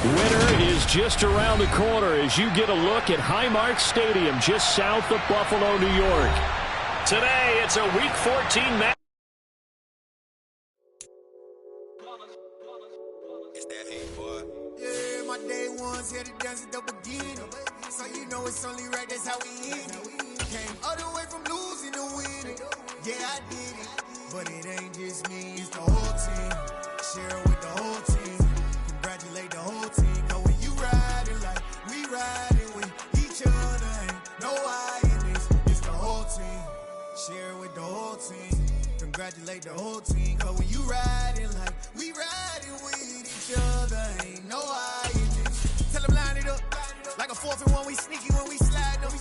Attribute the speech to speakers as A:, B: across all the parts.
A: Winter is just around the corner as you get a look at Highmark Stadium just south of Buffalo, New York. Today, it's a Week 14 match.
B: Yeah, my day ones here to dance at the beginning. So you know it's only right, that's how we end it. Came all the way from losing to winning. Yeah, I did it. But it ain't just me, it's the whole team. Share it with the whole team. Congratulate the whole team. Cause when you riding like we riding with each other, ain't no I in this. It's the whole team. Share it with the whole team. Congratulate the whole team. Cause when you riding like we riding with each other, ain't no I in this. Tell them line it up. Like a 4th and 1, we sneaky when we slide them.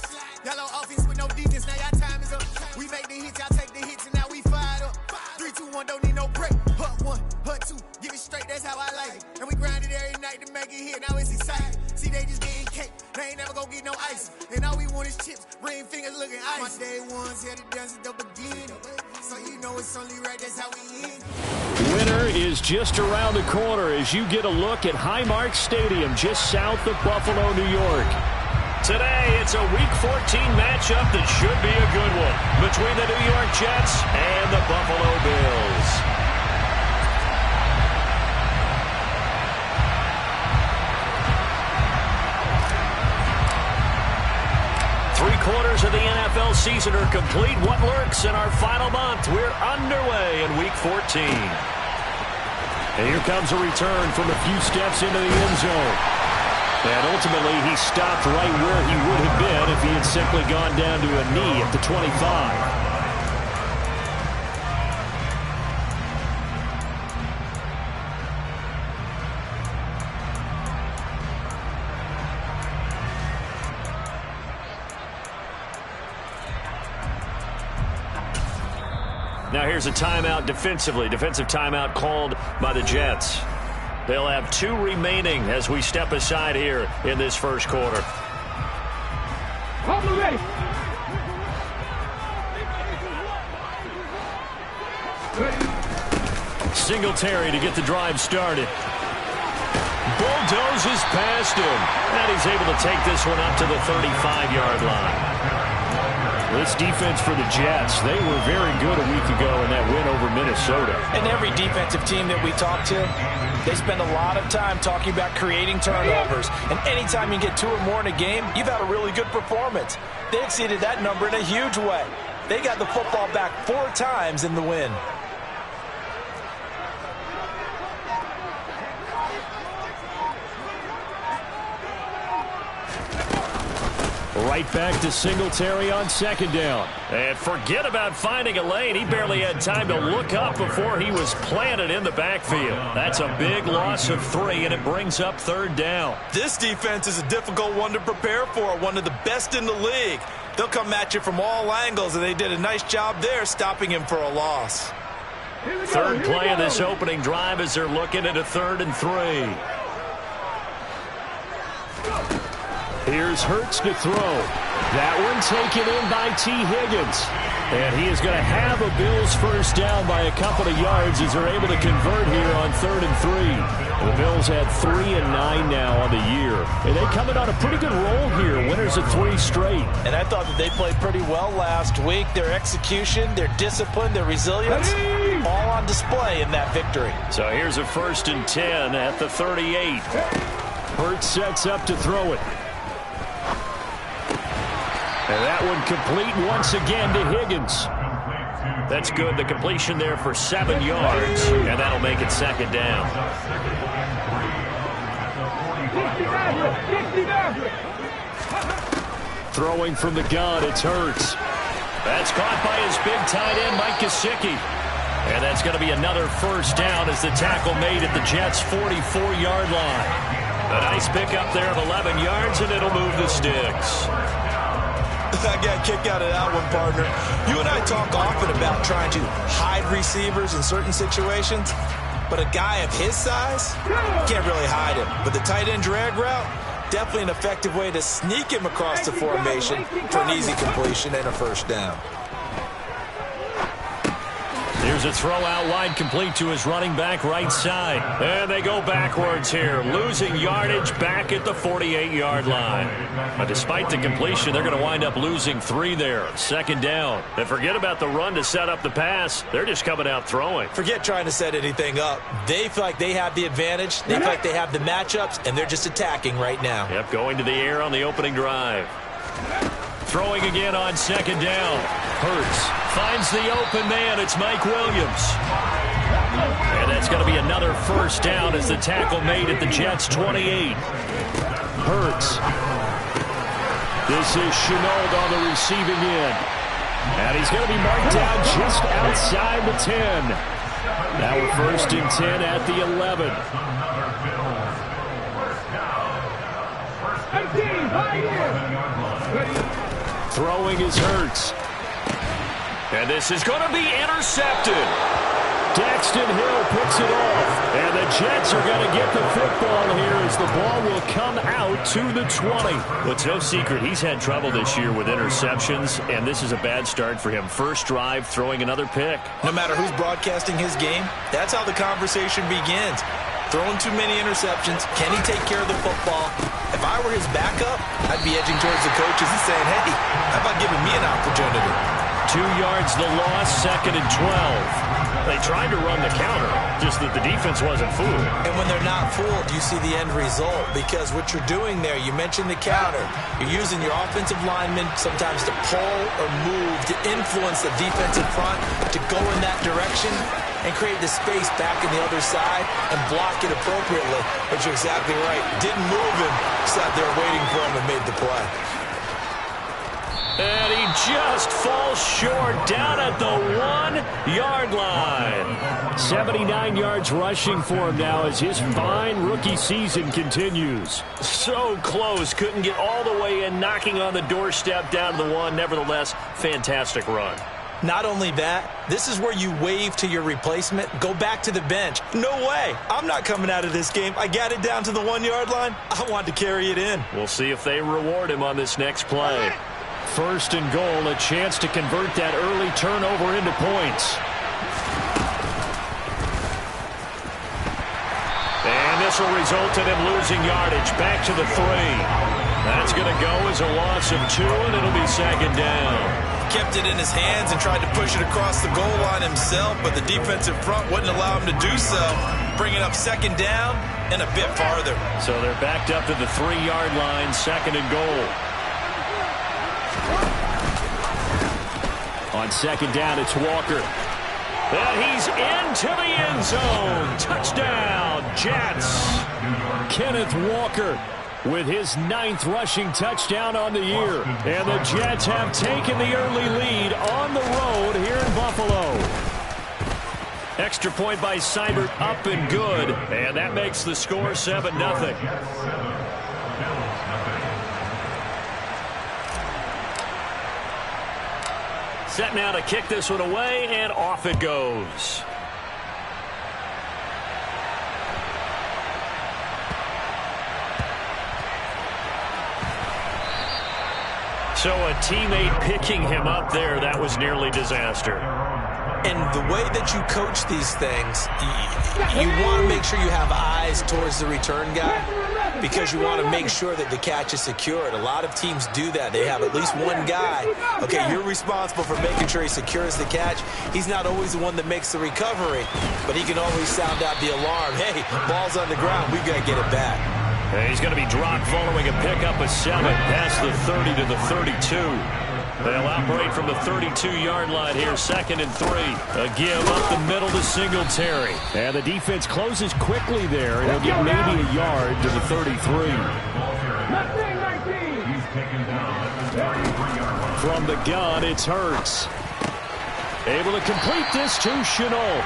B: Y'all on offense with no defense, now y'all time is up. We make the hits, y'all take the hits, and now we fired up. 3, 2, 1, don't need no break. Hut 1, hut 2, give it straight, that's how I like it. And we grind it every night to make it hit, now it's exciting. See, they just getting cake, they ain't never gonna get no ice. And all we want is chips, ring fingers looking ice. My day ones here to dance at the beginning. So you know it's only right, that's how we end.
A: Winter is just around the corner as you get a look at Highmark Stadium just south of Buffalo, New York. Today, it's a Week 14 matchup that should be a good one between the New York Jets and the Buffalo Bills. Three-quarters of the NFL season are complete. What lurks in our final month? We're underway in Week 14. And here comes a return from a few steps into the end zone. And ultimately, he stopped right where he would have been if he had simply gone down to a knee at the 25. Now here's a timeout defensively. Defensive timeout called by the Jets. They'll have 2 remaining as we step aside here in this first quarter. Singletary to get the drive started. Bulldozes past him. And he's able to take this one up to the 35-yard line. This defense for the Jets, they were very good a week ago in that win over Minnesota.
C: And every defensive team that we talk to, they spend a lot of time talking about creating turnovers. And anytime you get 2 or more in a game, you've had a really good performance. They exceeded that number in a huge way. They got the football back 4 times in the win.
A: Right back to Singletary on second down. And forget about finding a lane. He barely had time to look up before he was planted in the backfield. That's a big loss of 3, and it brings up third down.
C: This defense is a difficult one to prepare for, one of the best in the league. They'll come at you from all angles, and they did a nice job there stopping him for a loss.
A: Third play of this opening drive as they're looking at a 3rd and 3. Here's Hurts to throw. That one taken in by T. Higgins. And he is going to have a Bills first down by a couple of yards as they're able to convert here on 3rd and 3. And the Bills had 3 and 9 now on the year. And they coming on a pretty good roll here. Winners of 3 straight.
C: And I thought that they played pretty well last week. Their execution, their discipline, their resilience, all on display in that victory.
A: So here's a 1st and 10 at the 38. Hurts sets up to throw it. And that one complete once again to Higgins. That's good. The completion there for 7 yards, and that'll make it second down. Throwing from the gun, it's Hurts. That's caught by his big tight end, Mike Gesicki. And that's going to be another first down as the tackle made at the Jets' 44-yard line. A nice pickup there of 11 yards, and it'll move the sticks.
C: I got a kick out of that one, partner. You and I talk often about trying to hide receivers in certain situations, but a guy of his size, can't really hide him. But the tight end drag route, definitely an effective way to sneak him across the formation for an easy completion and a first down.
A: Here's a throw out wide, complete to his running back right side. And they go backwards here, losing yardage back at the 48-yard line. But despite the completion, they're going to wind up losing 3 there. Second down. And forget about the run to set up the pass. They're just coming out throwing.
C: Forget trying to set anything up. They feel like they have the advantage. They feel like they have the matchups, and they're just attacking right now.
A: Yep, going to the air on the opening drive. Throwing again on second down. Hurts finds the open man. It's Mike Williams. And that's going to be another first down as the tackle made at the Jets' 28. Hurts. This is Shenault on the receiving end. And he's going to be marked down just outside the 10. Now we're first and 10 at the 11. Throwing is Hurts. And this is going to be intercepted. Daxton Hill picks it off. And the Jets are going to get the football here as the ball will come out to the 20. Well, it's no secret he's had trouble this year with interceptions, and this is a bad start for him. First drive, throwing another pick.
C: No matter who's broadcasting his game, that's how the conversation begins. Throwing too many interceptions. Can he take care of the football? If I were his backup, I'd be edging towards the coaches and saying, hey, how about giving me an opportunity?
A: 2 yards the loss, second and 12. They tried to run the counter, just that the defense wasn't fooled.
C: And when they're not fooled, you see the end result. Because what you're doing there, you mentioned the counter. You're using your offensive linemen sometimes to pull or move, to influence the defensive front, to go in that direction and create the space back in the other side and block it appropriately. But you're exactly right. Didn't move him, sat there waiting for him and made the play.
A: And he just falls short down at the 1-yard line. 79 yards rushing for him now as his fine rookie season continues. So close. Couldn't get all the way in, knocking on the doorstep down to the 1. Nevertheless, fantastic run.
C: Not only that, this is where you wave to your replacement, go back to the bench. No way. I'm not coming out of this game. I got it down to the 1-yard line. I want to carry it in.
A: We'll see if they reward him on this next play. First and goal, a chance to convert that early turnover into points. And this will result in him losing yardage back to the 3. That's going to go as a loss of 2, and it'll be second down.
C: Kept it in his hands and tried to push it across the goal line himself, but the defensive front wouldn't allow him to do so. Bringing up second down and a bit farther.
A: So they're backed up to the 3-yard line, second and goal. On second down, it's Walker. And he's into the end zone. Touchdown, Jets. Kenneth Walker with his 9th rushing touchdown on the year. And the Jets have taken the early lead on the road here in Buffalo. Extra point by Seibert, up and good. And that makes the score 7-0. Set now to kick this one away, and off it goes. So a teammate picking him up there, that was nearly disaster.
C: And the way that you coach these things, you want to make sure you have eyes towards the return guy because you want to make sure that the catch is secured. A lot of teams do that. They have at least one guy. Okay, you're responsible for making sure he secures the catch. He's not always the one that makes the recovery, but he can always sound out the alarm. Hey, ball's on the ground. We've got to get it back.
A: And he's going to be dropped following a pickup of 7 past the 30 to the 32. They'll operate from the 32-yard line here, second and 3. A give up the middle to Singletary. And the defense closes quickly there, and he'll get maybe a yard to the 33. From the gun, it's Hurts. Able to complete this to Shenault.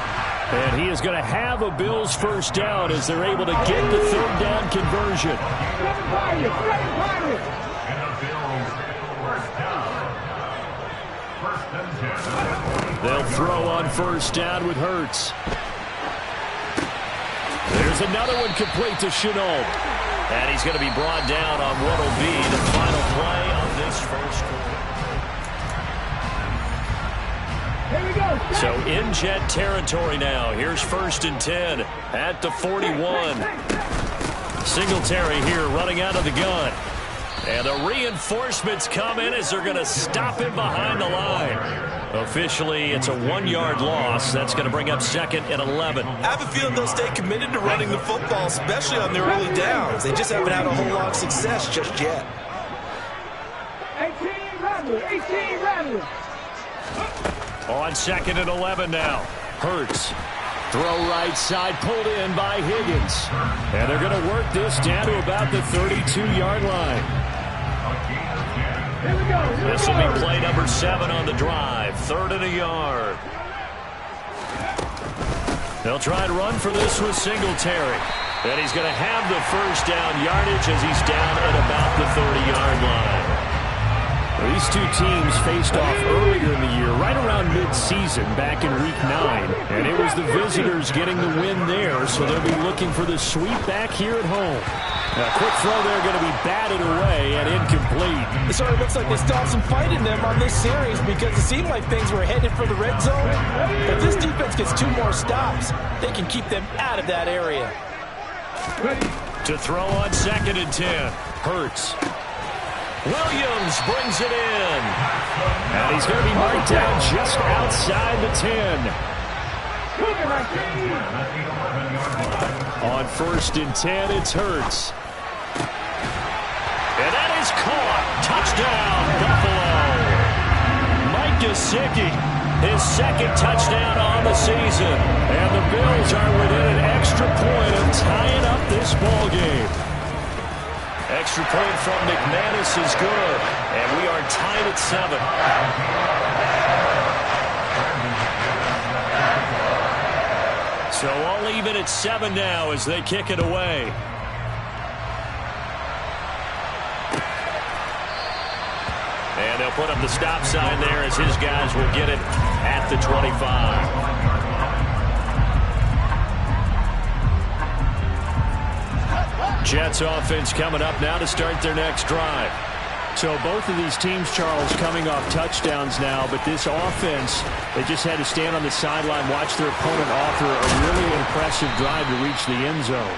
A: And he is going to have a Bills first down as they're able to get the third down conversion. They'll throw on first down with Hurts. There's another one complete to Shenault. And he's going to be brought down on what will be the final play of this first quarter.
D: Here we go.
A: So in Jet territory now. Here's 1st and 10 at the 41. Singletary here running out of the gun. And the reinforcements come in as they're going to stop him behind the line. Officially, it's a 1-yard loss. That's going to bring up 2nd and 11.
C: I have a feeling they'll stay committed to running the football, especially on their early downs. They just haven't had a whole lot of success just yet.
D: 18 Rattler.
A: On 2nd and 11 now. Hurts. Throw right side, pulled in by Higgins. And they're going to work this down to about the 32-yard line. This will be play number 7 on the drive. 3rd and a yard. They'll try to run for this with Singletary. And he's going to have the first down yardage as he's down at about the 30-yard line. These two teams faced off earlier in the year, right around mid-season, back in Week 9. And it was the visitors getting the win there, so they'll be looking for the sweep back here at home. Now, quick throw there going to be batted away and incomplete.
C: It sort of looks like they still have some fight in them on this series because it seemed like things were headed for the red zone. But if this defense gets 2 more stops, they can keep them out of that area.
A: To throw on 2nd and 10. Hurts. Williams brings it in. And he's going to be marked down just outside the 10. On 1st and 10, it's Hurts. And that is caught. Touchdown, Buffalo. Mike Gesicki, his 2nd touchdown on the season. And the Bills are within an extra point of tying up this ball game. Extra point from McManus is good. And we are tied at 7. So all even at 7 now as they kick it away. And they'll put up the stop sign there as his guys will get it at the 25. Jets offense coming up now to start their next drive. So both of these teams, Charles, coming off touchdowns now, but this offense, they just had to stand on the sideline, watch their opponent offer a really impressive drive to reach the end zone.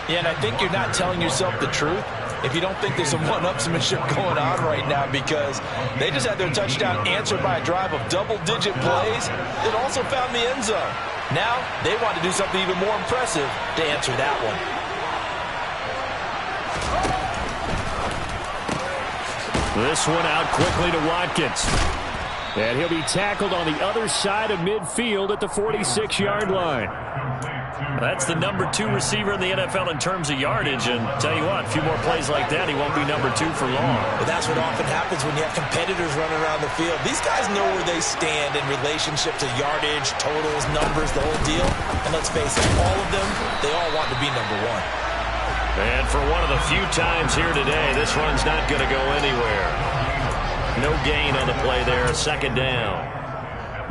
C: Yeah, and I think you're not telling yourself the truth if you don't think there's some one-upsmanship going on right now, because they just had their touchdown answered by a drive of double-digit plays that also found the end zone. Now they want to do something even more impressive to answer that one.
A: This one out quickly to Watkins. And he'll be tackled on the other side of midfield at the 46-yard line. That's the number 2 receiver in the NFL in terms of yardage. And tell you what, a few more plays like that, he won't be number 2 for long.
C: But that's what often happens when you have competitors running around the field. These guys know where they stand in relationship to yardage, totals, numbers, the whole deal. And let's face it, all of them, they all want to be number 1.
A: And for one of the few times here today, this run's not going to go anywhere. No gain on the play there, 2nd down.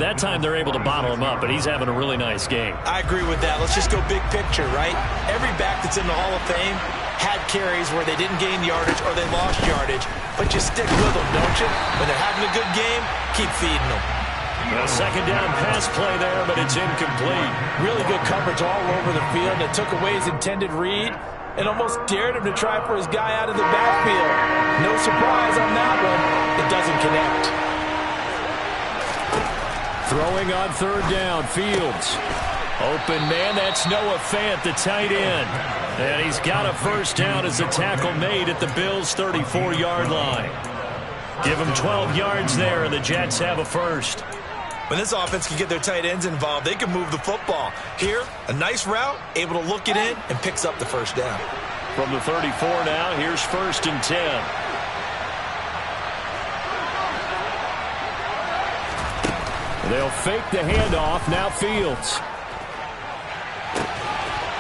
A: That time they're able to bottle him up, but he's having a really nice game.
C: I agree with that. Let's just go big picture, right? Every back that's in the Hall of Fame had carries where they didn't gain yardage or they lost yardage, but you stick with them, don't you? When they're having a good game, keep feeding them.
A: A 2nd down pass play there, but it's incomplete.
C: Really good coverage all over the field. It took away his intended read and almost dared him to try for his guy out of the backfield. No surprise on that one. It doesn't connect.
A: Throwing on 3rd down, Fields. Open man, that's Noah Fant, the tight end. And he's got a first down as the tackle made at the Bills' 34-yard line. Give him 12 yards there, and the Jets have a first.
C: When this offense can get their tight ends involved, they can move the football. Here, a nice route, able to look it in, and picks up the first down.
A: From the 34 now, here's 1st and 10. They'll fake the handoff, now Fields.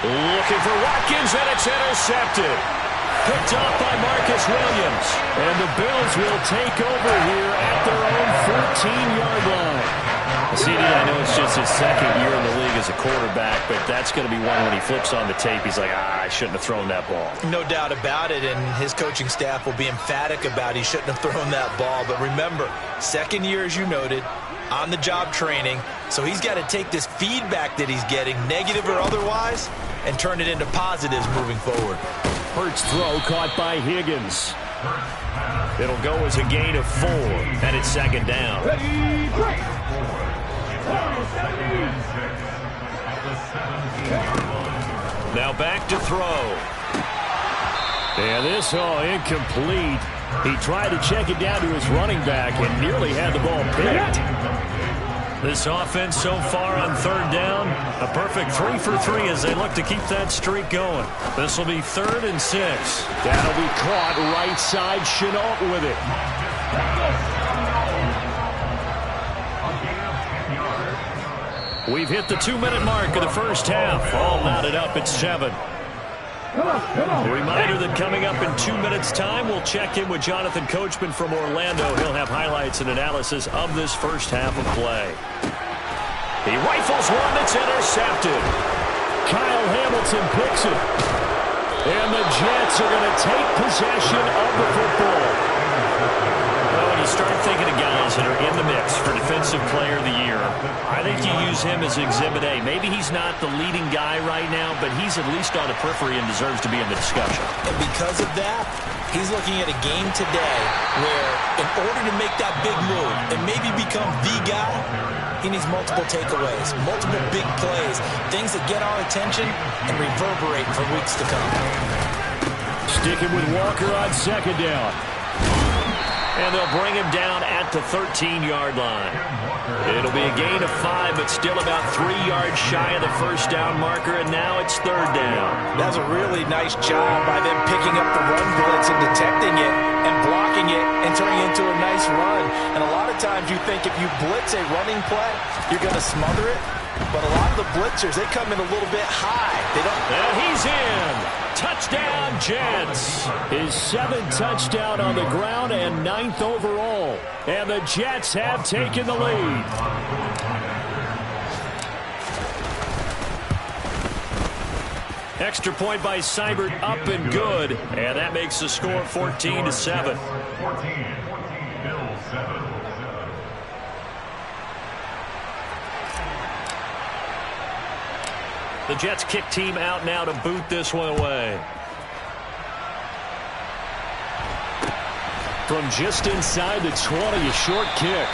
A: Looking for Watkins, and it's intercepted. Picked off by Marcus Williams. And the Bills will take over here at their own 14-yard line. CD, I know it's just his second year in the league as a quarterback, but that's going to be one when he flips on the tape, he's like, I shouldn't have thrown that ball.
C: No doubt about it, and his coaching staff will be emphatic about he shouldn't have thrown that ball. But remember, second year, as you noted, on-the-job training, so he's got to take this feedback that he's getting, negative or otherwise, and turn it into positives moving forward.
A: Hurts throw caught by Higgins. It'll go as a gain of 4, and it's second down. Now back to throw. And this incomplete. He tried to check it down to his running back and nearly had the ball picked. This offense so far on third down, a perfect 3 for 3 as they look to keep that streak going. This will be 3rd and 6. That'll be caught right side. Shenault with it. We've hit the 2-minute mark of the first half. All knotted up at 7. A reminder that coming up in 2 minutes' time, we'll check in with Jonathan Coachman from Orlando. He'll have highlights and analysis of this first half of play. He rifles one that's intercepted. Kyle Hamilton picks it. And the Jets are going to take possession of the football. Well, when you start thinking of guys that are in the mix for Defensive Player of the Year, I think you use him as Exhibit A. Maybe he's not the leading guy right now, but he's at least on the periphery and deserves to be in the discussion.
C: And because of that, he's looking at a game today where in order to make that big move and maybe become the guy, he needs multiple takeaways, multiple big plays, things that get our attention and reverberate for weeks to come.
A: Sticking with Walker on second down. And they'll bring him down at the 13-yard line. It'll be a gain of 5, but still about 3 yards shy of the first down marker, and now it's third down.
C: That's a really nice job by them picking up the run blitz and detecting it and blocking it and turning it into a nice run. And a lot of times you think if you blitz a running play, you're going to smother it. But a lot of the blitzers, they come in a little bit high. They don't.
A: And he's in. Touchdown, Jets. His 7th touchdown on the ground and 9th overall. And the Jets have taken the lead. Extra point by Seibert, up and good. And that makes the score 14-7. The Jets kick team out now to boot this one away. From just inside the 20, a short kick.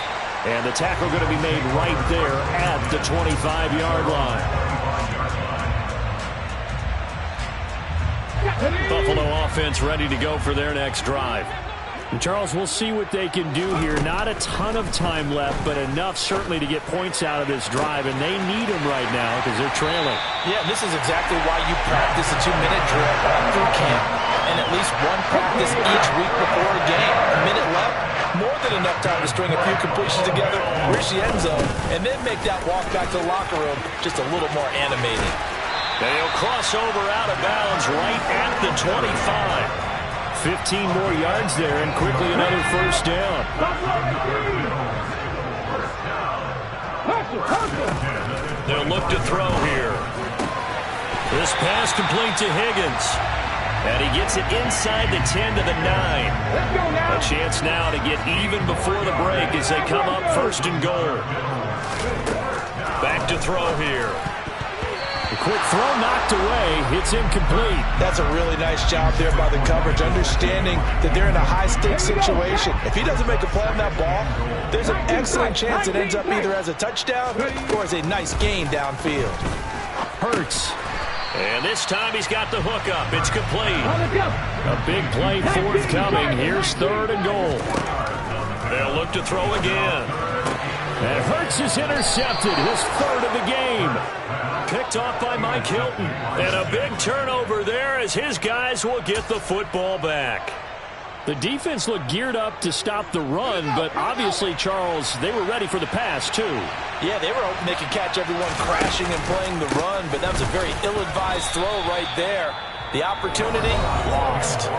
A: And the tackle going to be made right there at the 25-yard line. Buffalo offense ready to go for their next drive. And Charles, we'll see what they can do here. Not a ton of time left, but enough certainly to get points out of this drive, and they need them right now because they're trailing.
C: Yeah, this is exactly why you practice a 2-minute drill all through camp, and at least one practice each week before a game. A minute left, more than enough time to string a few completions together, reach the end zone, and then make that walk back to the locker room just a little more animated.
A: And he'll cross over out of bounds right at the 25. 15 more yards there, and quickly another first down. They'll look to throw here. This pass complete to Higgins. And he gets it inside the 10 to the 9. A chance now to get even before the break as they come up 1st and goal. Back to throw here. A quick throw knocked away. It's incomplete.
C: That's a really nice job there by the coverage, understanding that they're in a high-stakes situation. If he doesn't make a play on that ball, there's an excellent chance it ends up either as a touchdown or as a nice gain downfield.
A: Hurts. And this time he's got the hook up. It's complete. A big play forthcoming. Here's 3rd and goal. They'll look to throw again. And Hurts is intercepted. His 3rd of the game. Picked off by Mike Hilton. And a big turnover there as his guys will get the football back. The defense looked geared up to stop the run, but obviously, Charles, they were ready for the pass, too.
C: Yeah, they were hoping they could catch everyone crashing and playing the run, but that was a very ill-advised throw right there. The opportunity lost.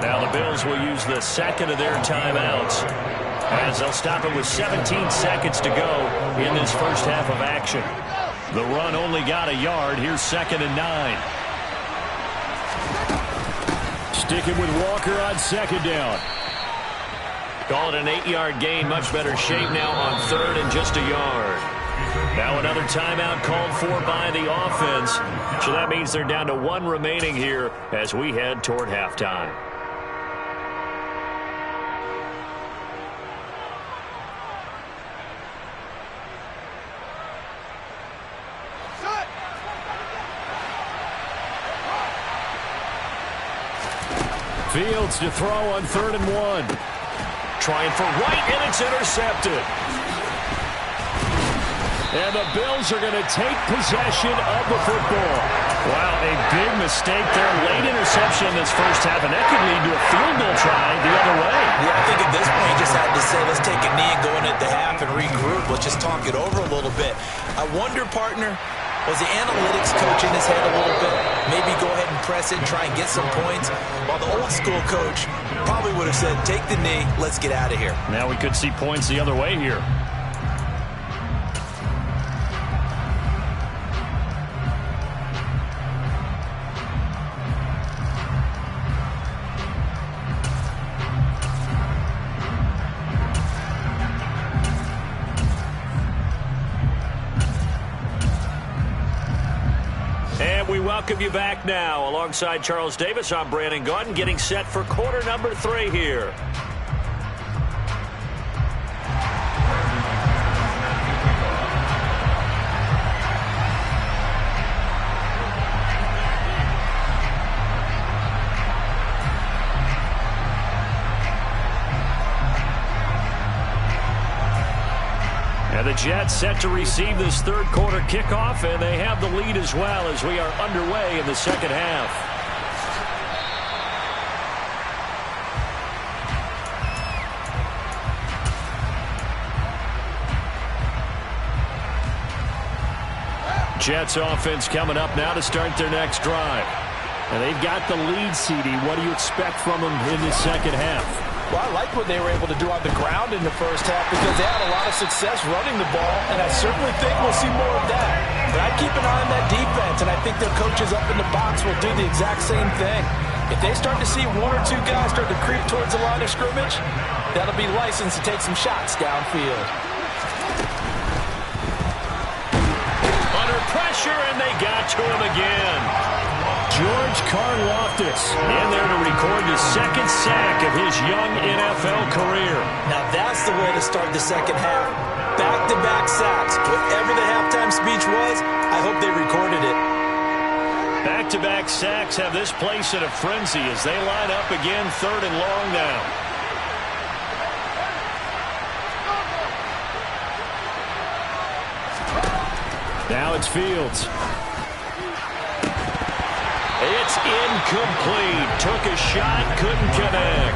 A: Now the Bills will use the 2nd of their timeouts. as they'll stop it with 17 seconds to go in this first half of action. The run only got a yard. Here's 2nd and 9. Sticking with Walker on 2nd down. Call it an 8-yard gain. Much better shape now on 3rd and just a yard. Now another timeout called for by the offense. So that means they're down to 1 remaining here as we head toward halftime. Fields to throw on 3rd and 1. Trying for Wright, and it's intercepted. And the Bills are going to take possession of the football. Wow, a big mistake there. Late interception in this first half, and that could lead to a field goal try the other way.
C: Yeah, I think at this point, you just had to say, let's take a knee and go in at the half and regroup. Let's just talk it over a little bit. I wonder, partner, was the analytics coach in his head a little bit? Maybe go ahead and press it and try and get some points. While the old school coach probably would have said, take the knee, let's get out of here.
A: Now we could see points the other way here. We welcome you back now. Alongside Charles Davis, I'm Brandon Gaudin, getting set for quarter number 3 here. And the Jets set to receive this third quarter kickoff, and they have the lead as well as we are underway in the second half. Jets offense coming up now to start their next drive. And they've got the lead, CD. What do you expect from them in the second half?
C: Well, I like what they were able to do on the ground in the first half because they had a lot of success running the ball, and I certainly think we'll see more of that. But I'd keep an eye on that defense, and I think their coaches up in the box will do the exact same thing. If they start to see 1 or 2 guys start to creep towards the line of scrimmage, that'll be licensed to take some shots downfield.
A: Under pressure, and they got to him again. George Karlaftis in there to record the 2nd sack of his young NFL career.
C: Now that's the way to start the second half. Back-to-back sacks. Whatever the halftime speech was, I hope they recorded it.
A: Back-to-back sacks have this place in a frenzy as they line up again 3rd and long now. Now it's Fields. It's incomplete. Took a shot, couldn't connect.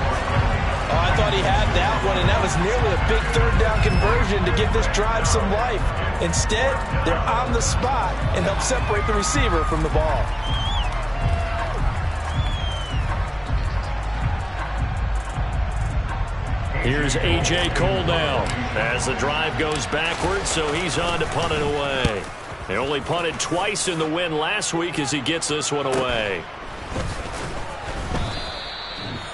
C: Oh, I thought he had that one, and that was nearly a big 3rd down conversion to give this drive some life. Instead, they're on the spot and help separate the receiver from the ball.
A: Here's A.J. Cole now as the drive goes backwards, so he's on to punt it away. They only punted twice in the win last week as he gets this one away.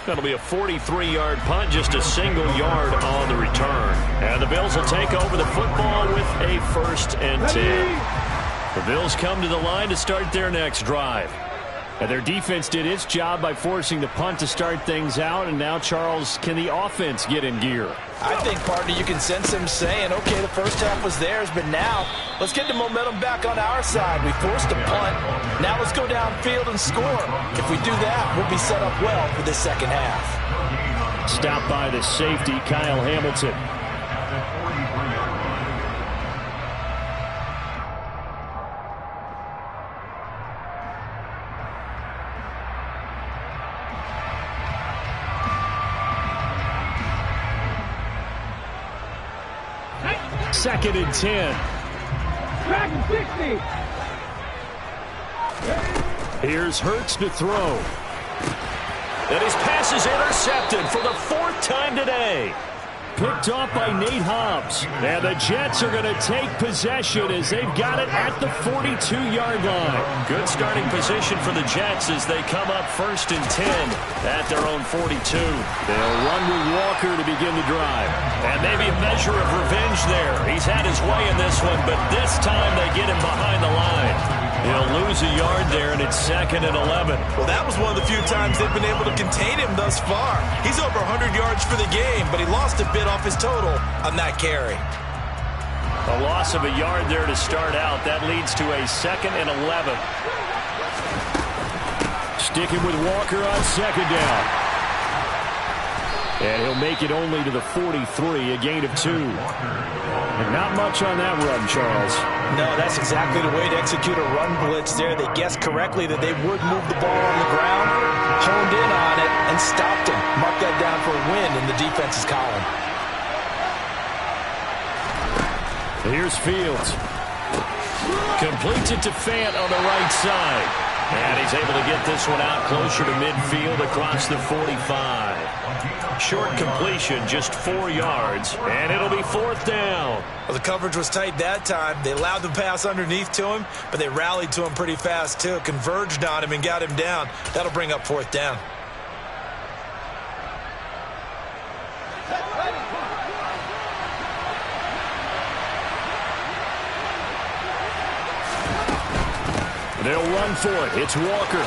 A: That'll be a 43-yard punt, just a single yard on the return. And the Bills will take over the football with a 1st and 10. The Bills come to the line to start their next drive. And their defense did its job by forcing the punt to start things out. And now, Charles, can the offense get in gear?
C: I think, partner, you can sense them saying, okay, the first half was theirs, but now let's get the momentum back on our side. We forced a punt. Now let's go downfield and score. If we do that, we'll be set up well for this second half.
A: Stopped by the safety, Kyle Hamilton. Second and 10.
D: Back and 60.
A: Here's Hurts to throw. And his pass is intercepted for the 4th time today. Picked off by Nate Hobbs. And the Jets are going to take possession as they've got it at the 42-yard line. Good starting position for the Jets as they come up 1st and 10 at their own 42. They'll run with Walker to begin the drive. And maybe a measure of revenge there. He's had his way in this one, but this time they get him behind the line. He'll lose a yard there, and it's 2nd and 11.
C: Well, that was one of the few times they've been able to contain him thus far. He's over 100 yards for the game, but he lost a bit off his total on that carry.
A: A loss of a yard there to start out. That leads to a 2nd and 11. Sticking with Walker on 2nd down. And he'll make it only to the 43, a gain of 2. And not much on that run, Charles.
C: No, that's exactly the way to execute a run blitz there. They guessed correctly that they would move the ball on the ground, honed in on it, and stopped him. Mark that down for a win in the defense's column.
A: Here's Fields. Completes it to Fant on the right side. And he's able to get this one out closer to midfield across the 45. Short completion, just 4 yards, and it'll be 4th down.
C: Well, the coverage was tight that time. They allowed the pass underneath to him, but they rallied to him pretty fast, too. Converged on him and got him down. That'll bring up 4th down.
A: They'll run for it. It's Walker.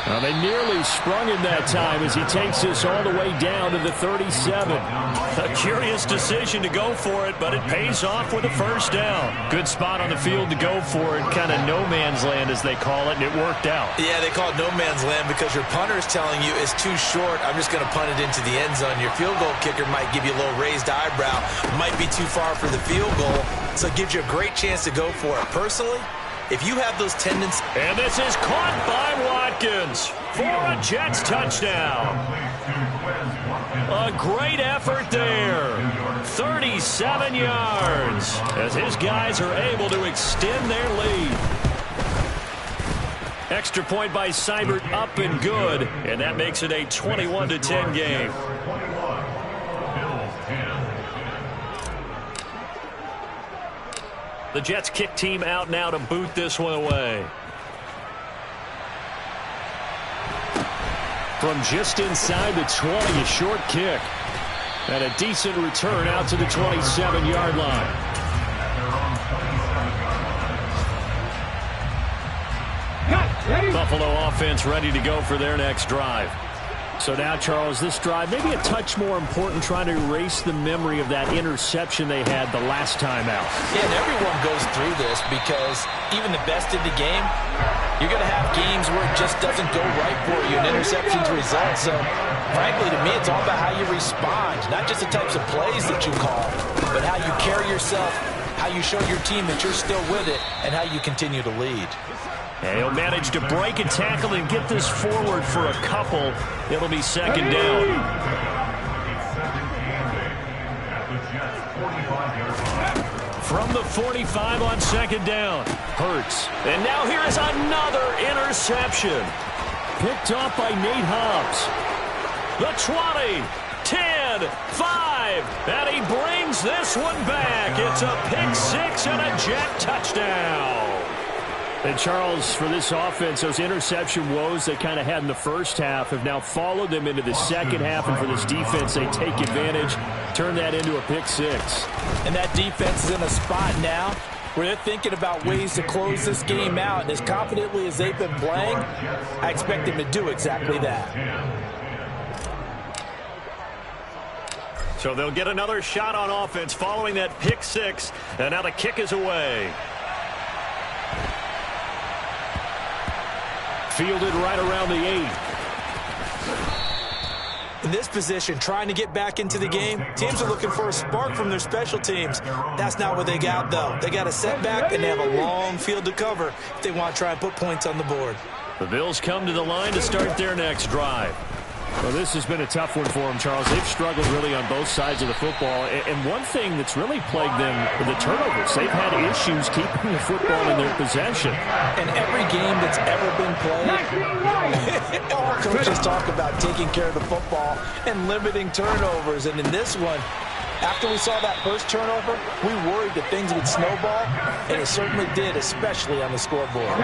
A: Well, they nearly sprung him that time as he takes this all the way down to the 37. A curious decision to go for it, but it pays off with a 1st down. Good spot on the field to go for it. Kind of no man's land, as they call it, and it worked out.
C: Yeah, they call it no man's land because your punter is telling you it's too short. I'm just going to punt it into the end zone. Your field goal kicker might give you a little raised eyebrow. Might be too far for the field goal, so it gives you a great chance to go for it. Personally, if you have those tendencies...
A: And this is caught by Watkins for a Jets touchdown. A great effort there. 37 yards as his guys are able to extend their lead. Extra point by Seibert up and good, and that makes it a 21-10 game. The Jets kick team out now to boot this one away. From just inside the 20, a short kick. And a decent return out to the 27-yard line. Buffalo offense ready to go for their next drive. So now, Charles, this drive maybe a touch more important, trying to erase the memory of that interception they had the last time out.
C: Yeah, and everyone goes through this because even the best in the game, you're going to have games where it just doesn't go right for you, and interceptions result. So, frankly, to me, it's all about how you respond, not just the types of plays that you call, but how you carry yourself, how you show your team that you're still with it, and how you continue to lead.
A: And he'll manage to break a tackle and get this forward for a couple. It'll be 2nd down. From the 45 on 2nd down. Hurts. And now here is another interception. Picked off by Nate Hobbs. The 20, 10, 5. And he brings this one back. It's a pick 6 and a Jet touchdown. And, Charles, for this offense, those interception woes they kind of had in the first half have now followed them into the second half. And for this defense, they take advantage, turn that into a pick 6.
C: And that defense is in a spot now where they're thinking about ways to close this game out. And as confidently as they've been playing, I expect them to do exactly that.
A: So they'll get another shot on offense following that pick 6. And now the kick is away. Fielded right around the 8.
C: In this position, trying to get back into the game, teams are looking for a spark from their special teams. That's not what they got, though. They got a setback, and they have a long field to cover if they want to try and put points on the board.
A: The Bills come to the line to start their next drive. Well, this has been a tough one for them, Charles. They've struggled really on both sides of the football. And one thing that's really plagued them are the turnovers. They've had issues keeping the football in their possession.
C: In every game that's ever been played, all coaches talk about taking care of the football and limiting turnovers. And in this one, after we saw that first turnover, we worried that things would snowball, and it certainly did, especially on the scoreboard.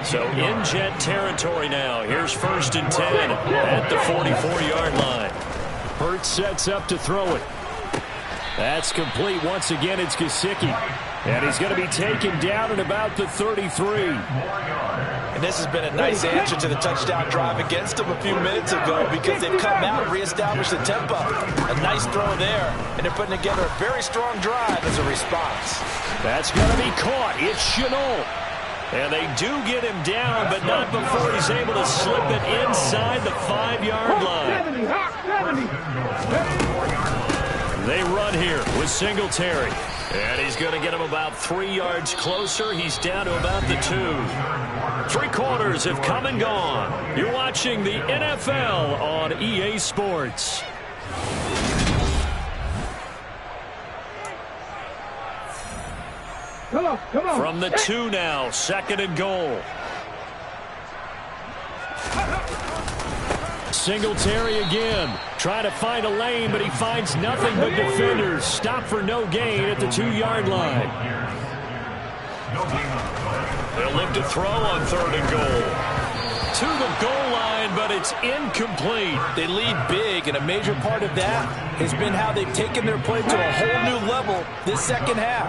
A: So in Jet territory now. Here's 1st and 10 at the 44-yard line. Hurts sets up to throw it. That's complete. Once again, it's Gesicki. And he's going to be taken down at about the 33.
C: And this has been a nice answer to the touchdown drive against them a few minutes ago because they've come out and reestablished the tempo. A nice throw there, and they're putting together a very strong drive as a response.
A: That's going to be caught. It's Shenault. And they do get him down, but not before he's able to slip it inside the 5-yard line. They run here with Singletary. And he's going to get him about 3 yards closer. He's down to about the 2. 3 quarters have come and gone. You're watching the NFL on EA Sports.
D: Come on.
A: From the 2 now, 2nd and goal. Singletary again. Trying to find a lane, but he finds nothing but defenders. Stop for no gain at the 2-yard line. They'll look to throw on 3rd and goal. To the goal line, but it's incomplete.
C: They lead big, and a major part of that has been how they've taken their play to a whole new level this second half.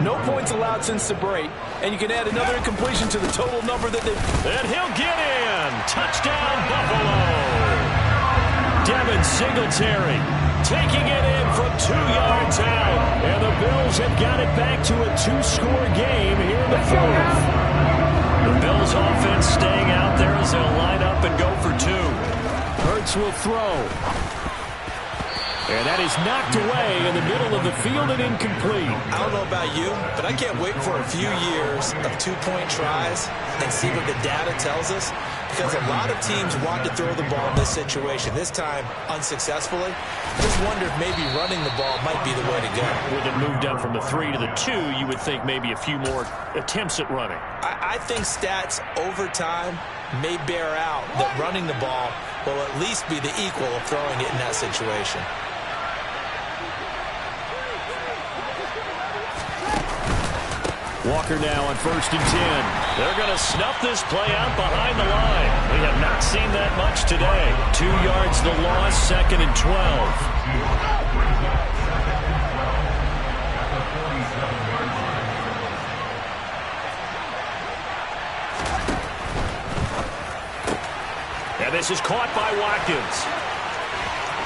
C: No points allowed since the break, and you can add another incompletion to the total number that they've...
A: And he'll get in. Touchdown, Buffalo. Devin Singletary taking it in from 2 yards out. And the Bills have got it back to a 2-score game here in the 4th. The Bills offense staying out there as they'll line up and go for 2. Hurts will throw. And that is knocked away in the middle of the field and incomplete.
C: I don't know about you, but I can't wait for a few years of 2-point tries and see what the data tells us. Because a lot of teams want to throw the ball in this situation. This time, unsuccessfully. Just wonder if maybe running the ball might be the way to go.
A: With it moved up from the 3 to the 2, you would think maybe a few more attempts at running.
C: I think stats over time may bear out that running the ball will at least be the equal of throwing it in that situation.
A: Walker now on 1st and 10. They're going to snuff this play out behind the line. We have not seen that much today. 2 yards the loss, 2nd and 12. And this is caught by Watkins.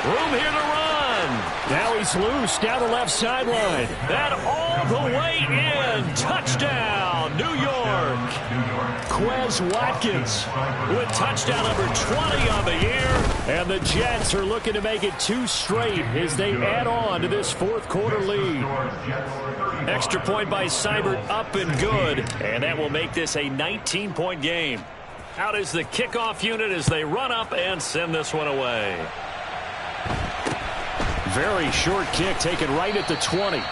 A: Room here to run. Now he's loose down the left sideline. And all the way in. Touchdown, New York. Quez Watkins with touchdown number 20 on the year. And the Jets are looking to make it 2 straight as they add on to this 4th quarter lead. Extra point by Seibert up and good. And that will make this a 19-point game. Out is the kickoff unit as they run up and send this one away. Very short kick taken right at the 20.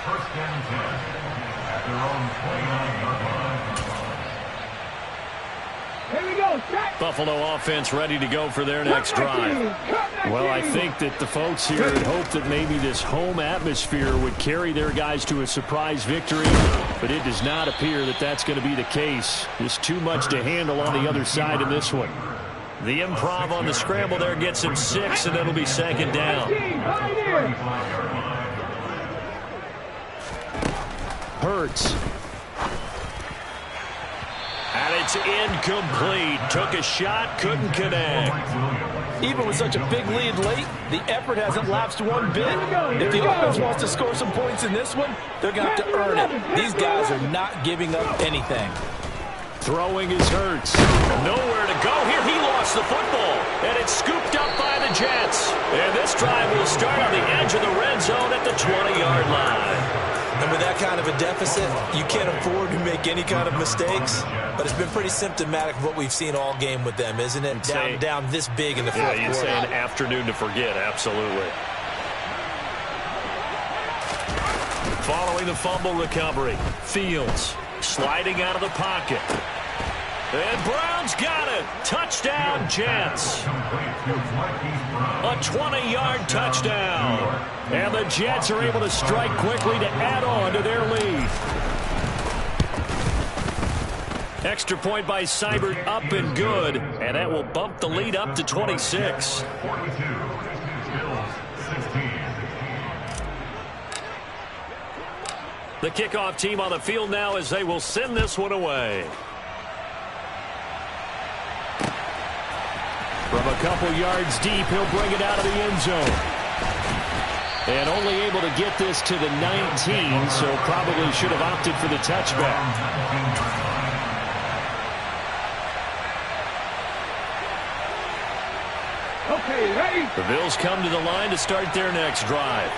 E: First and 10 at their own 29-yard line.
D: Here we go, Jack.
A: Buffalo offense ready to go for their next drive. Well, I think that the folks here had hoped that maybe this home atmosphere would carry their guys to a surprise victory, but it does not appear that that's going to be the case. Just too much to handle on the other side in this one. The improv on the scramble there gets him 6, and it'll be 2nd down. Hurts. And it's incomplete. Took a shot, couldn't connect.
C: Even with such a big lead late, the effort hasn't lapsed one bit. If the offense wants to score some points in this one, they're going to have to earn it. These guys are not giving up anything.
A: Throwing is Hurts. Nowhere to go here. He lost the football, and it's scooped up by the Jets. And this drive will start on the edge of the red zone at the 20-yard line.
C: And with that kind of a deficit, you can't afford to make any kind of mistakes. But it's been pretty symptomatic of what we've seen all game with them, isn't it? Down this big in the fourth quarter.
A: Yeah, you'd say an afternoon to forget, absolutely. Following the fumble recovery, Fields sliding out of the pocket. And Brown's got it. Touchdown, Jets. A 20-yard touchdown. And the Jets are able to strike quickly to add on to their lead. Extra point by Seibert, up and good. And that will bump the lead up to 26. The kickoff team on the field now as they will send this one away. From a couple yards deep, he'll bring it out of the end zone. And only able to get this to the 19, so probably should have opted for the touchback.
D: Okay, ready?
A: The Bills come to the line to start their next drive.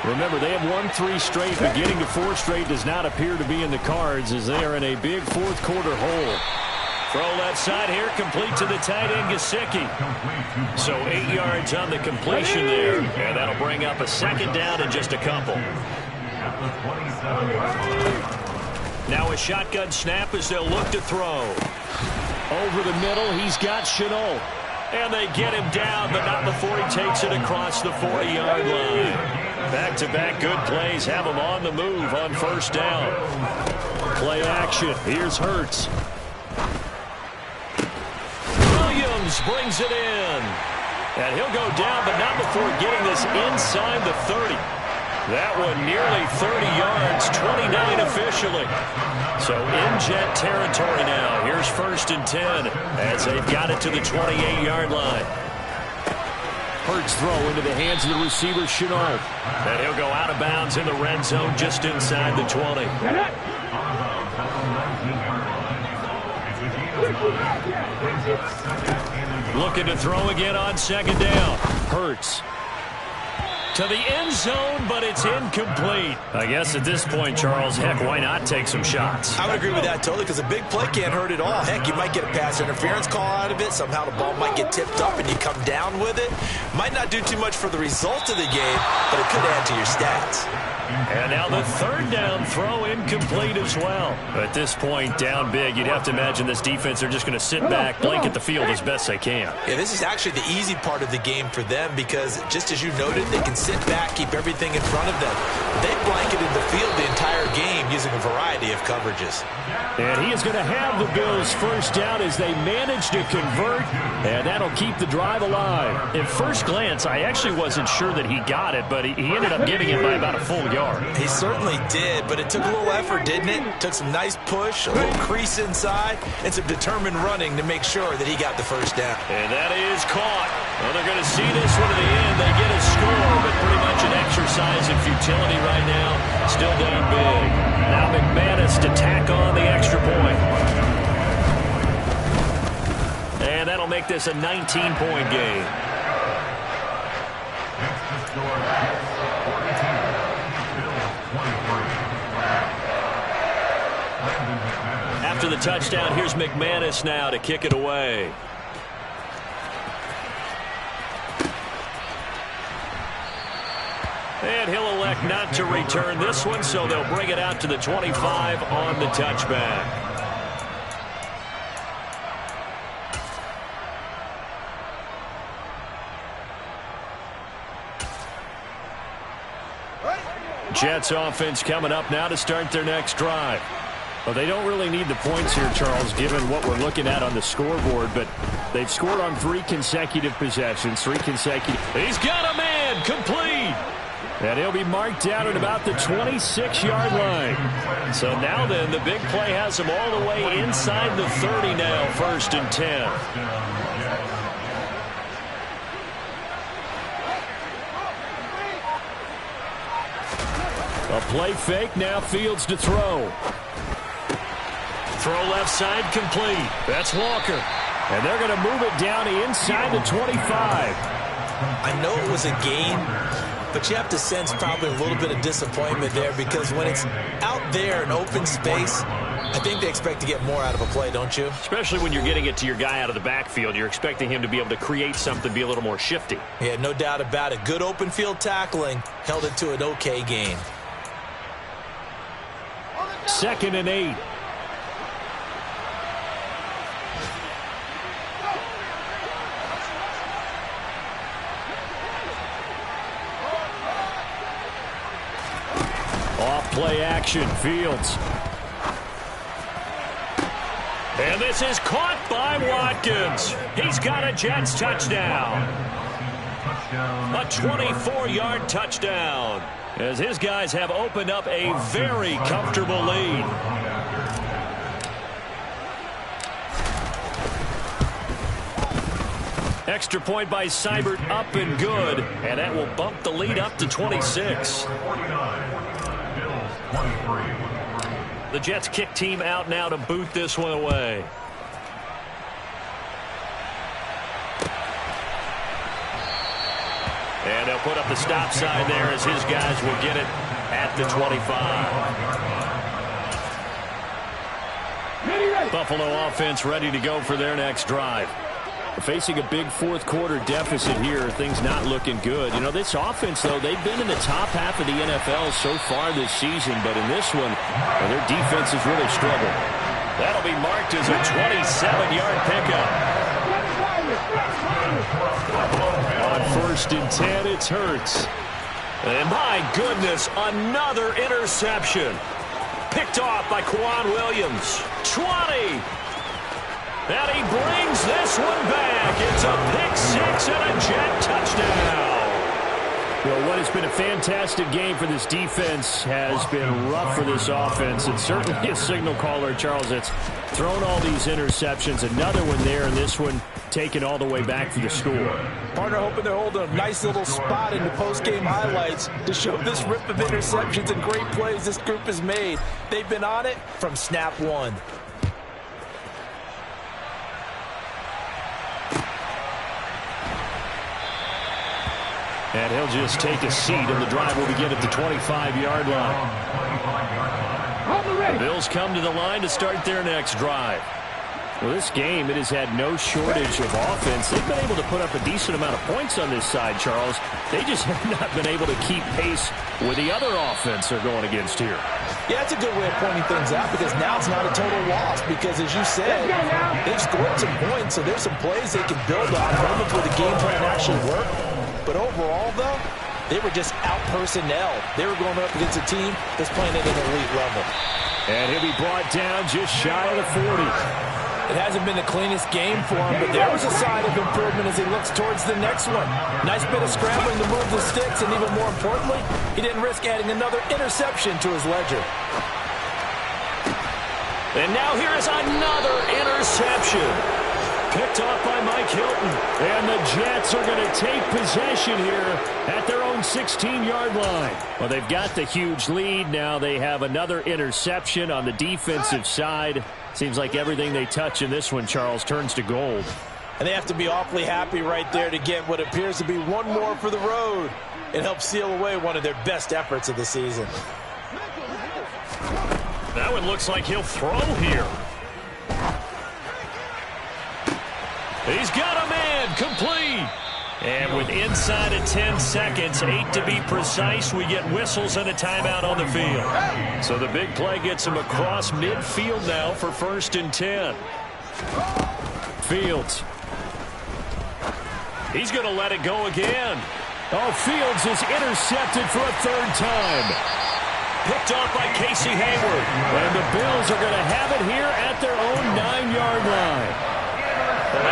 A: Remember, they have won 3 straight, but getting to 4 straight does not appear to be in the cards as they are in a big fourth quarter hole. Throw left side here, complete to the tight end, Gesicki. So 8 yards on the completion there, and that'll bring up a second down in just a couple. Now a shotgun snap as they'll look to throw. Over the middle, he's got Shenault. And they get him down, but not before he takes it across the 40-yard line. Back-to-back good plays have him on the move on first down. Play action. Here's Hurts. Williams brings it in. And he'll go down, but not before getting this inside the 30. That one nearly 30 yards, 29 officially. So in Jet territory now. Here's 1st and 10 as they've got it to the 28-yard line. Hurts throw into the hands of the receiver, Shenault. And he'll go out of bounds in the red zone just inside the 20. Looking to throw again on second down. Hurts to the end zone, but it's incomplete. I guess at this point, Charles, heck, why not take some shots?
C: I would agree with that totally, because a big play can't hurt at all. Heck, you might get a pass interference call out of it. Somehow the ball might get tipped up and you come down with it. Might not do too much for the result of the game, but it could add to your stats.
A: And now the third down throw incomplete as well. At this point, down big, you'd have to imagine this defense are just going to sit back, blanket the field as best they can.
C: Yeah, this is actually the easy part of the game for them because, just as you noted, they can sit back, keep everything in front of them. They blanketed the field the entire game using a variety of coverages.
A: And he is going to have the Bills first down as they manage to convert, and that'll keep the drive alive. At first glance, I actually wasn't sure that he got it, but he ended up getting it by about a full yard.
C: He certainly did, but it took a little effort, didn't it? Took some nice push, a little crease inside, and some determined running to make sure that he got the first down.
A: And that is caught. Well, they're going to see this one to the end. They get a score, but pretty much an exercise in futility right now. Still down big. Now McManus to tack on the extra point. And that'll make this a 19-point game. After the touchdown, here's McManus now to kick it away. And he'll elect not to return this one, so they'll bring it out to the 25 on the touchback. Jets offense coming up now to start their next drive. Well, they don't really need the points here, Charles, given what we're looking at on the scoreboard, but they've scored on 3 consecutive possessions, 3 consecutive. He's got a man, complete. And he'll be marked down at about the 26-yard line. So now then, the big play has him all the way inside the 30 now, 1st and 10. A play fake, now Fields to throw. Throw left side complete. That's Walker. And they're going to move it down inside the 25.
C: I know it was a gain, but you have to sense probably a little bit of disappointment there because when it's out there in open space, I think they expect to get more out of a play, don't you?
A: Especially when you're getting it to your guy out of the backfield. You're expecting him to be able to create something, be a little more shifty.
C: Yeah, no doubt about it. Good open field tackling held it to an okay gain.
A: 2nd and 8. Off play action, Fields. And this is caught by Watkins. He's got a Jets touchdown. A 24-yard touchdown, as his guys have opened up a very comfortable lead. Extra point by Seibert, up and good, and that will bump the lead up to 26. The Jets kick team out now to boot this one away. And they'll put up the stop sign there as his guys will get it at the 25. Buffalo offense ready to go for their next drive. Facing a big fourth-quarter deficit here, things not looking good. You know, this offense, though, they've been in the top half of the NFL so far this season, but in this one, their defense has really struggled. That'll be marked as a 27-yard pickup. On 1st and 10, it's Hurts. And my goodness, another interception. Picked off by Quan Williams. 20. And he brings this one back. It's a pick-6 and a Jet touchdown. Well, what has been a fantastic game for this defense has been rough for this offense. It's certainly a signal caller, Charles, that's thrown all these interceptions. Another one there, and this one taken all the way back for the score.
C: Partner hoping they're holding a nice little spot in the post-game highlights to show this rip of interceptions and great plays this group has made. They've been on it from snap one.
A: And he'll just take a seat, and the drive will begin at the 25-yard line. The Bills come to the line to start their next drive. Well, this game, it has had no shortage of offense. They've been able to put up a decent amount of points on this side, Charles. They just have not been able to keep pace with the other offense they're going against here.
C: Yeah, that's a good way of pointing things out because now it's not a total loss because, as you said, they've scored some points, so there's some plays they can build on, moments where the game plan actually worked. But overall, though, they were just out-personnel. They were going up against a team that's playing at an elite level.
A: And he'll be brought down just shy of the 40.
C: It hasn't been the cleanest game for him, but there was a sign of improvement as he looks towards the next one. Nice bit of scrambling to move the sticks, and even more importantly, he didn't risk adding another interception to his ledger.
A: And now here is another interception. Picked off by Mike Hilton. And the Jets are going to take possession here at their own 16-yard line. Well, they've got the huge lead. Now they have another interception on the defensive side. Seems like everything they touch in this one, Charles, turns to gold.
C: And they have to be awfully happy right there to get what appears to be one more for the road. It helps seal away one of their best efforts of the season.
A: That one looks like he'll throw here. He's got a man, complete. And with inside of 10 seconds, 8 to be precise, we get whistles and a timeout on the field. So the big play gets him across midfield now for 1st and 10. Fields. He's going to let it go again. Oh, Fields is intercepted for a 3rd time. Picked off by Casey Hayward. And the Bills are going to have it here at their own 9-yard line.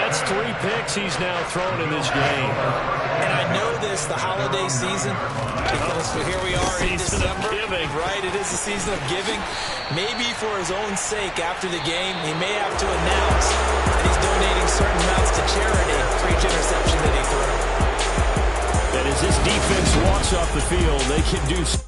A: That's 3 picks he's now thrown in this game.
C: And I know this, the holiday season, because here we are in December. Right, it is the season of giving. Maybe for his own sake, after the game, he may have to announce that he's donating certain amounts to charity for each interception that he threw.
A: And as this defense walks off the field, they can do so.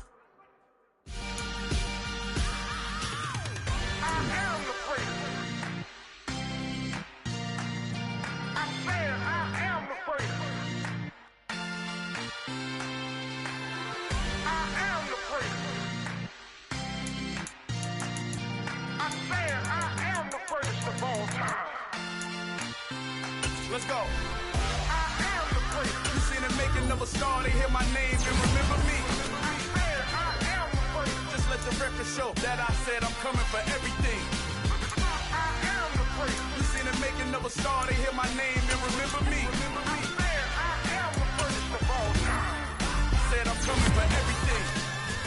B: Let's go. I am the place. You seen it making of a star, they hear my name and remember me. I am the place. Just let the record show that I said I'm coming for everything. I am the place. You seen it making of a star, they hear my name and remember me. I am the first of all time. Said I'm coming for everything.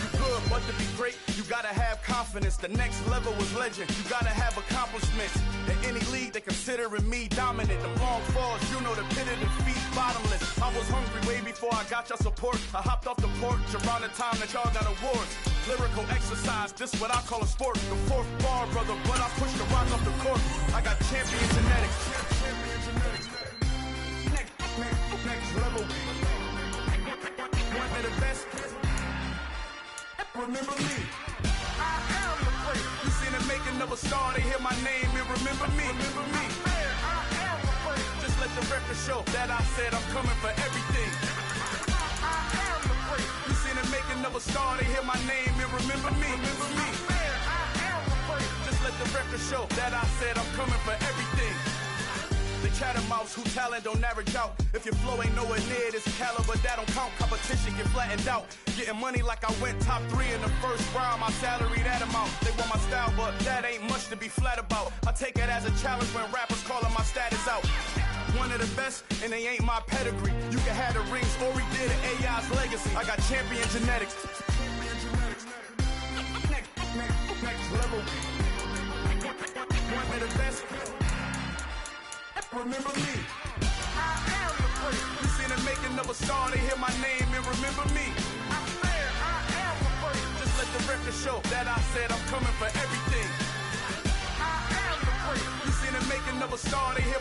B: You good, but to be great, you gotta have confidence. The next level was legend. You gotta have accomplishments. In any league, they considering me dominant. The long falls, you know the pit of defeat, bottomless. I was hungry way before I got your support. I hopped off the porch around the time that y'all got awards. Lyrical exercise, this what I call a sport. The 4th bar, brother, but I pushed the rock off the court. I got champion genetics. Next level. One of the best. Remember me. I am the place. You seen the making of a star, they hear my name and remember me. Remember me. I am the place. Just let the record show that I said I'm coming for everything. I am the place. You seen the making of a star, they hear my name and remember me. Remember me. I am the place. Just let the record show that I said I'm coming for everything. They chattermouths who talent don't average out. If your flow ain't nowhere near this caliber, that don't count. Competition get flattened out. Getting money like I went top 3 in the first round. My salary that amount. They want my style, but that ain't much to be flat about. I take it as a challenge when rappers calling my status out. One of the best, and they ain't my pedigree. You can have the rings, or we did it, AI's legacy. I got champion genetics. Next level. One of the best. Remember me. I am the place. You seen the making of a star, they hear my name and remember me. I am the place. Just let the record show that I said I'm coming for everything. I am the place. You seen the making of a star, they hear